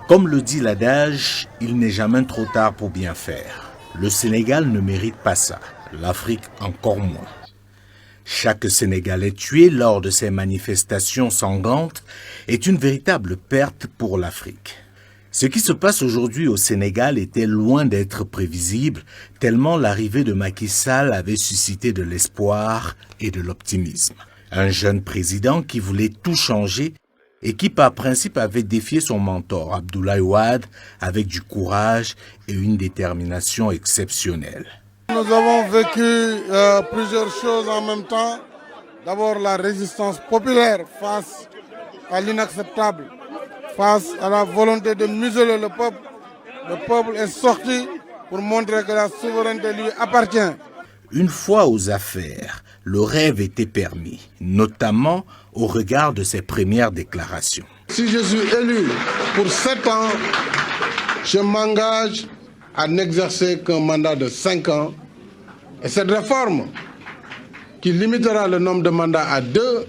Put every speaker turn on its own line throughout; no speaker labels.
Comme le dit l'adage, il n'est jamais trop tard pour bien faire. Le Sénégal ne mérite pas ça, l'Afrique encore moins. Chaque Sénégalais tué lors de ces manifestations sanglantes est une véritable perte pour l'Afrique. Ce qui se passe aujourd'hui au Sénégal était loin d'être prévisible, tellement l'arrivée de Macky Sall avait suscité de l'espoir et de l'optimisme. Un jeune président qui voulait tout changer et qui par principe avait défié son mentor Abdoulaye Wade avec du courage et une détermination exceptionnelle.
Nous avons vécu plusieurs choses en même temps. D'abord la résistance populaire face à l'inacceptable, face à la volonté de museler le peuple. Le peuple est sorti pour montrer que la souveraineté lui appartient.
Une fois aux affaires, le rêve était permis, notamment au regard de ses premières déclarations.
Si je suis élu pour 7 ans, je m'engage à n'exercer qu'un mandat de 5 ans. Et cette réforme, qui limitera le nombre de mandats à 2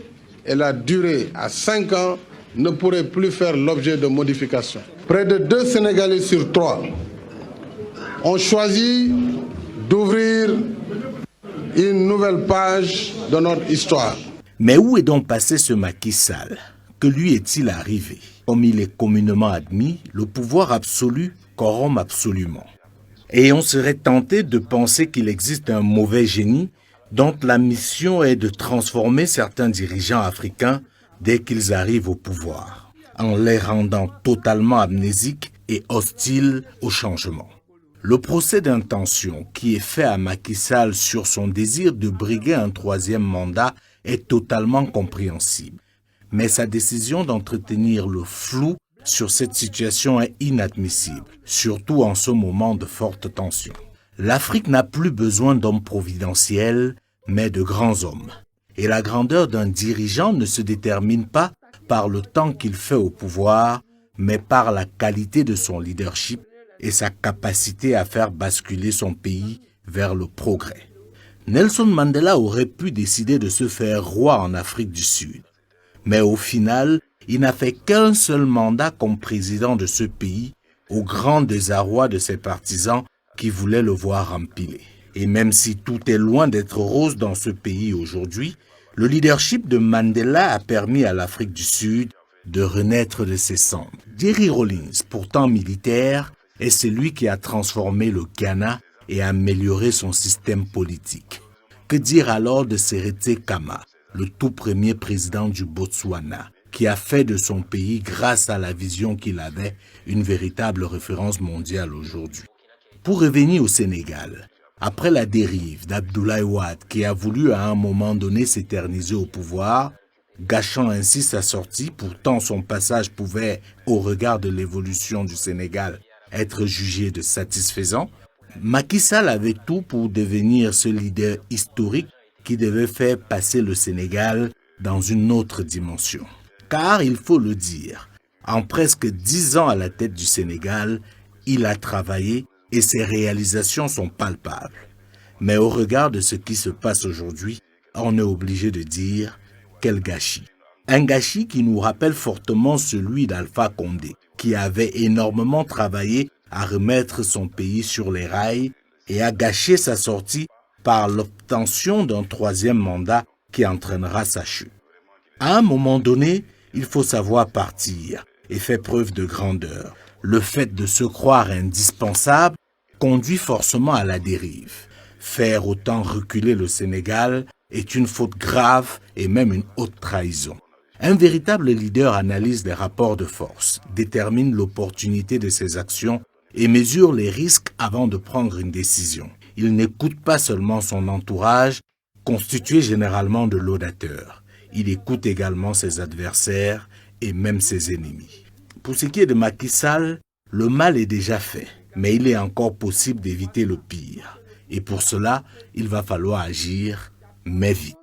et la durée à 5 ans, ne pourrait plus faire l'objet de modifications. Près de 2 Sénégalais sur 3 ont choisi d'ouvrir une nouvelle page de notre histoire.
Mais où est donc passé ce Macky Sall? Que lui est-il arrivé? Comme il est communément admis, le pouvoir absolu corrompt absolument. Et on serait tenté de penser qu'il existe un mauvais génie dont la mission est de transformer certains dirigeants africains dès qu'ils arrivent au pouvoir, en les rendant totalement amnésiques et hostiles au changement. Le procès d'intention qui est fait à Macky Sall sur son désir de briguer un 3e mandat est totalement compréhensible. Mais sa décision d'entretenir le flou sur cette situation est inadmissible, surtout en ce moment de forte tension. L'Afrique n'a plus besoin d'hommes providentiels, mais de grands hommes. Et la grandeur d'un dirigeant ne se détermine pas par le temps qu'il fait au pouvoir, mais par la qualité de son leadership et sa capacité à faire basculer son pays vers le progrès. Nelson Mandela aurait pu décider de se faire roi en Afrique du Sud. Mais au final, il n'a fait qu'un seul mandat comme président de ce pays, au grand désarroi de ses partisans qui voulaient le voir empiler. Et même si tout est loin d'être rose dans ce pays aujourd'hui, le leadership de Mandela a permis à l'Afrique du Sud de renaître de ses cendres. Jerry Rawlings, pourtant militaire, est celui qui a transformé le Ghana et amélioré son système politique. Que dire alors de Seretse Khama, le tout premier président du Botswana, qui a fait de son pays, grâce à la vision qu'il avait, une véritable référence mondiale aujourd'hui. Pour revenir au Sénégal, après la dérive d'Abdoulaye Wade, qui a voulu à un moment donné s'éterniser au pouvoir, gâchant ainsi sa sortie, pourtant son passage pouvait, au regard de l'évolution du Sénégal, être jugé de satisfaisant, Macky Sall avait tout pour devenir ce leader historique qui devait faire passer le Sénégal dans une autre dimension. Car, il faut le dire, en presque 10 ans à la tête du Sénégal, il a travaillé et ses réalisations sont palpables. Mais au regard de ce qui se passe aujourd'hui, on est obligé de dire quel gâchis. Un gâchis qui nous rappelle fortement celui d'Alpha Condé, qui avait énormément travaillé à remettre son pays sur les rails et a gâché sa sortie par l'obtention d'un 3e mandat qui entraînera sa chute. À un moment donné, il faut savoir partir et faire preuve de grandeur. Le fait de se croire indispensable conduit forcément à la dérive. Faire autant reculer le Sénégal est une faute grave et même une haute trahison. Un véritable leader analyse les rapports de force, détermine l'opportunité de ses actions et mesure les risques avant de prendre une décision. Il n'écoute pas seulement son entourage, constitué généralement de laudateurs. Il écoute également ses adversaires et même ses ennemis. Pour ce qui est de Macky Sall, le mal est déjà fait, mais il est encore possible d'éviter le pire. Et pour cela, il va falloir agir, mais vite.